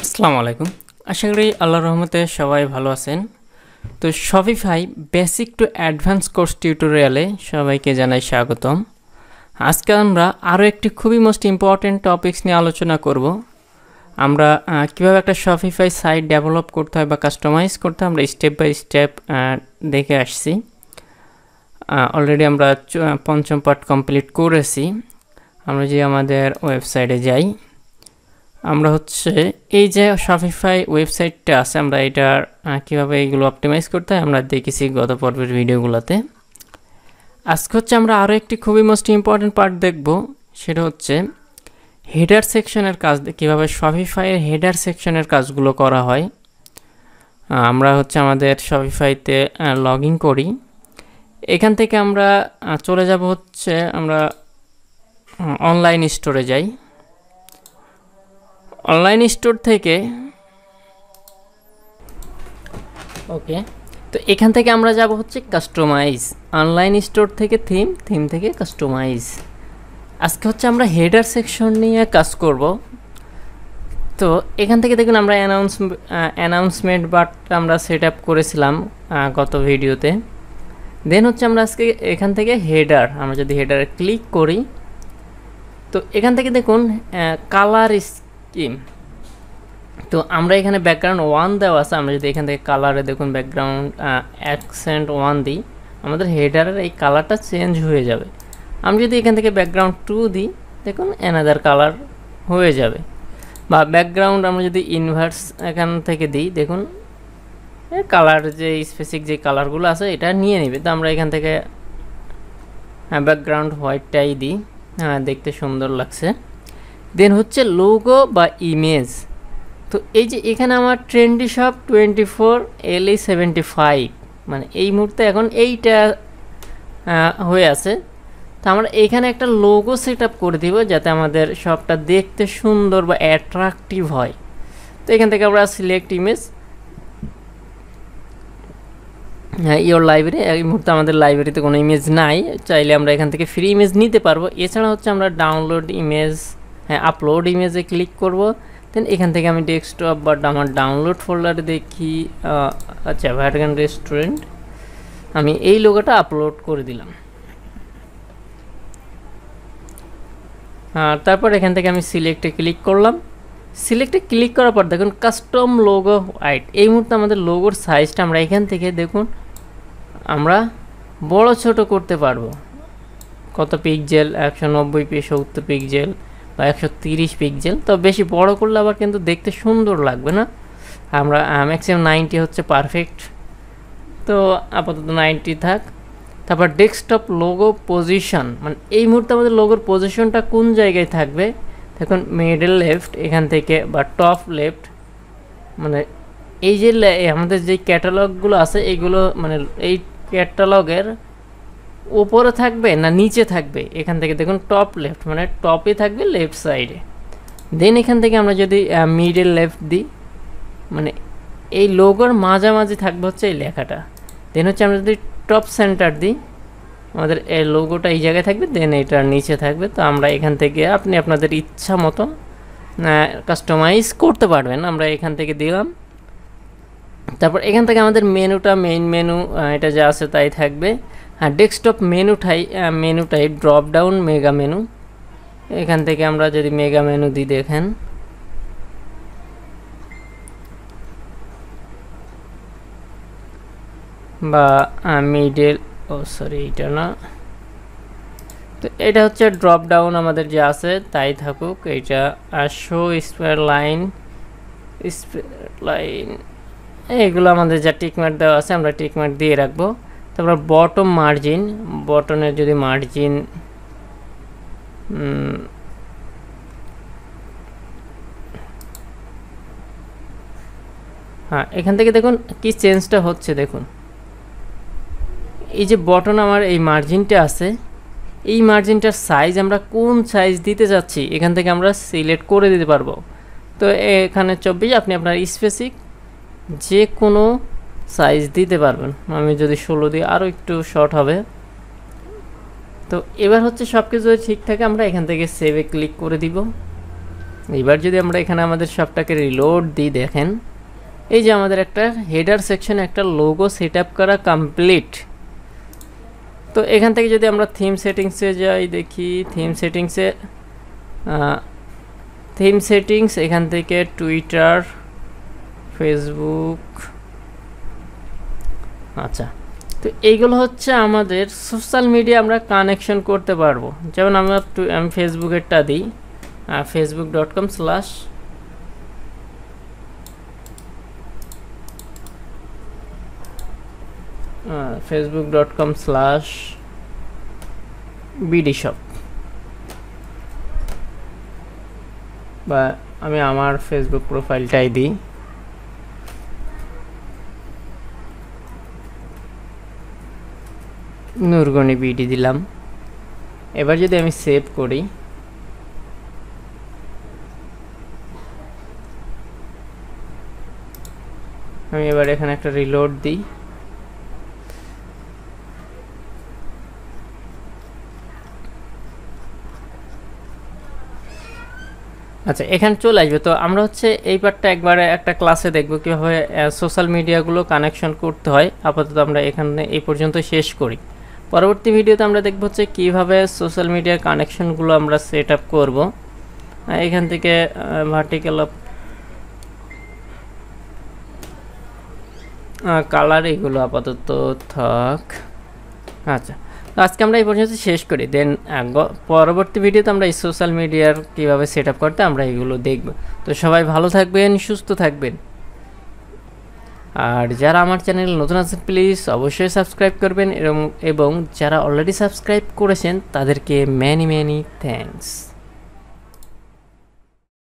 আসসালামু আলাইকুম। আশা করি আল্লাহর রহমতে সবাই ভালো আছেন। তো Shopify basic to advance course টিউটোরিয়ালে সবাইকে জানাই স্বাগতম। আজকে আমরা আরও একটি খুবই মোস্ট ইম্পর্ট্যান্ট টপিকস নিয়ে আলোচনা করব। আমরা কীভাবে একটা শপিফাই সাইট ডেভেলপ করতে হয় বা কাস্টমাইজ করতে হয় আমরা স্টেপ বাই স্টেপ দেখে আসছি। অলরেডি আমরা পঞ্চম পার্ট কমপ্লিট করেছি। আমরা যে আমাদের ওয়েবসাইটে যাই, আমরা হচ্ছে এই যে শপিফাই ওয়েবসাইটটা আছে, আমরা এটার কীভাবে এইগুলো অপটিমাইজ করতে হয় আমরা দেখেছি গত পর্বের ভিডিওগুলোতে। আজকে হচ্ছে আমরা আরও একটি খুবই মোস্ট ইম্পর্ট্যান্ট পার্ট দেখব, সেটা হচ্ছে হেডার সেকশনের কাজ, কীভাবে শপিফাইয়ের হেডার সেকশনের কাজগুলো করা হয়। আমরা হচ্ছে আমাদের শপিফাইতে লগ ইন করি, এখান থেকে আমরা চলে যাব হচ্ছে আমরা অনলাইন স্টোরে যাই। অনলাইন স্টোর থেকে ওকে, তো এখান থেকে আমরা যাব হচ্ছে কাস্টমাইজ। অনলাইন স্টোর থেকে থিম থেকে কাস্টমাইজ। আজকে হচ্ছে আমরা হেডার সেকশন নিয়ে কাজ করব। তো এখান থেকে দেখুন আমরা অ্যানাউন্সমেন্ট বারটা আমরা সেট আপ করেছিলাম গত ভিডিওতে। দেন হচ্ছে আমরা আজকে এখান থেকে হেডার, আমরা যদি হেডারে ক্লিক করি তো এখান থেকে দেখুন কালার স্কিম। তো আমরা এখানে ব্যাকগ্রাউন্ড 1 দেওয়া আছে, আমরা যদি এখান থেকে কালারে দেখুন ব্যাকগ্রাউন্ড অ্যাকসেন্ট 1 দিই, আমাদের হেডারের এই কালারটা চেঞ্জ হয়ে যাবে। আমি যদি এখান থেকে ব্যাকগ্রাউন্ড 2 দিই, দেখুন অ্যানাদার কালার হয়ে যাবে। বা ব্যাকগ্রাউন্ড আমরা যদি ইনভার্স এখান থেকে দিই, দেখুন কালার যে স্পেসিফিক যে কালারগুলো আছে এটা নিয়ে নেবে। তো আমরা এখান থেকে ব্যাকগ্রাউন্ড হোয়াইটটাই দিই, দেখতে সুন্দর লাগছে। দেন হচ্ছে লোগো বা ইমেজ। তো এই যে এখানে আমার ট্রেন্ডি শপ 24 LE 75, মানে এই মুহূর্তে এখন এইটা হয়ে আছে। তো আমরা এখানে একটা লোগো সেট আপ করে দিব যাতে আমাদের শপটা দেখতে সুন্দর বা অ্যাট্রাকটিভ হয়। তো এখান থেকে আমরা সিলেক্ট ইমেজ, ইওর লাইব্রেরি। এই মুহূর্তে আমাদের লাইব্রেরিতে কোনো ইমেজ নাই, চাইলে আমরা এখান থেকে ফ্রি ইমেজ নিতে পারবো। এছাড়া হচ্ছে আমরা ডাউনলোড ইমেজ, আপলোড ইমেজে ক্লিক করব। দেন এখান থেকে আমি ডেস্কটপ বা আমার ডাউনলোড ফোল্ডারে দেখি, আচ্ছা ভ্যাটিকান রেস্টুরেন্ট, আমি এই লোগোটা আপলোড করে দিলাম। তারপর এখান থেকে আমি সিলেক্টে ক্লিক করলাম। সিলেক্টে ক্লিক করার পর দেখুন কাস্টম লোগো হাইট। এই মুহূর্তে আমাদের লোগোর সাইজটা আমরা এখান থেকে দেখুন আমরা বড় ছোট করতে পারবো। কত পিক্সেল, 190 70 পিক্সেল বা 130 পিক্সেল। তো বেশি বড় করলে আবার কিন্তু দেখতে সুন্দর লাগবে না। আমরা ম্যাক্সিমাম 90 হচ্ছে পারফেক্ট, তো আপাতত 90 থাক। তারপর ডেস্কটপ লোগো পজিশন, মানে এই মুহূর্তে আমাদের লোগোর পজিশনটা কোন জায়গায় থাকবে, দেখুন মিডল লেফট এখান থেকে বা টপ লেফট, মানে এই যে আমাদের যে ক্যাটালগুলো আছে এইগুলো মানে এই ক্যাটালগের উপরে থাকবে না নিচে থাকবে, এখান থেকে দেখুন টপ লেফট মানে টপে থাকবে লেফট সাইডে। দেন এখান থেকে আমরা যদি মিডল লেফট দিই, মানে এই লোগোর মাঝামাঝি থাকবে হচ্ছে এই লেখাটা। দেন হচ্ছে আমরা যদি টপ সেন্টার দিই, আমাদের এই লোগোটা এই জায়গায় থাকবে, দেন এটার নিচে থাকবে। তো আমরা এখান থেকে আপনি আপনাদের ইচ্ছা মতো কাস্টমাইজ করতে পারবেন। আমরা এখান থেকে দিলাম। তারপর এখান থেকে আমাদের মেনুটা মেইন মেনু এটা যা আছে তাই থাকবে। ডেস্কটপ মেনুটাই ড্রপ ডাউন মেগা মেনু, এখান থেকে আমরা যদি মেগা মেনু দিই দেখেন, বা মিডল, সরি এইটা না, তো এটা হচ্ছে ড্রপ ডাউন আমাদের যে আছে তাই থাকুক। এইটা শো স্কোয়ার লাইন এইগুলো আমাদের যা টিকমার্ক দেওয়া আছে আমরা টিকমার্ক দিয়ে রাখবো। তারপর বটম মার্জিন, বটনের যদি মার্জিন এখান থেকে দেখুন কি চেঞ্জটা হচ্ছে। দেখুন এই যে বটন আমার এই মার্জিনটা আছে, এই মার্জিনটার সাইজ আমরা কোন সাইজ দিতে যাচ্ছি এখান থেকে আমরা সিলেক্ট করে দিতে পারবো। তো এখানে 24, আপনি আপনার স্পেসিফিক যে কোনো সাইজ দিতে পারবেন। আমি যদি 16 দিই আরও একটু শর্ট হবে। তো এবার হচ্ছে সব কিছু ঠিক থাকে, আমরা এখান থেকে সেভে ক্লিক করে দিব। এবার যদি আমরা এখানে আমাদের সবটাকে রিলোড দিই, দেখেন এই যে আমাদের একটা হেডার সেকশনে একটা লোগো সেট আপ করা কমপ্লিট। তো এখান থেকে যদি আমরা থিম সেটিংসে যাই, দেখি থিম সেটিংস এখান থেকে টুইটার, ফেসবুক, আচ্ছা। তো এইগুলো হচ্ছে আমাদের সোশ্যাল মিডিয়া আমরা কানেকশন করতে পারবো। যেমন আমি ফেসবুকেরটা দিই, facebook.com/ facebook.com/bdshop, বা আমি আমার ফেসবুক প্রোফাইলটাই দিই। নুরগনি বিডি দিলাম। এবার যদি আমি সেভ করি, আমি এবার এখানে একটা রিলোড দিই। আচ্ছা, এখানে চলে আসবে। তো আমরা হচ্ছে এই পার্টটা একবারে একটা ক্লাসে দেখব কীভাবে সোশ্যাল মিডিয়াগুলো কানেকশন করতে হয়। আপাতত আমরা এখানে এই পর্যন্ত শেষ করি। পরবর্তী ভিডিওতে আমরা দেখব হচ্ছে কীভাবে সোশ্যাল মিডিয়ার কানেকশনগুলো আমরা সেট আপ করবো। এখান থেকে ভার্টিক্যাল কালার এগুলো আপাতত থাক। আচ্ছা, তো আজকে আমরা এই পর্যন্ত শেষ করি। দেন পরবর্তী ভিডিওতে আমরা এই সোশ্যাল মিডিয়ার কীভাবে সেট আপ করতে আমরা এগুলো দেখব। তো সবাই ভালো থাকবেন, সুস্থ থাকবেন। আর যারা আমার চ্যানেল নতুন আছেন প্লিজ অবশ্যই সাবস্ক্রাইব করবেন, এবং যারা অলরেডি সাবস্ক্রাইব করেছেন তাদেরকে ম্যানি থ্যাঙ্কস।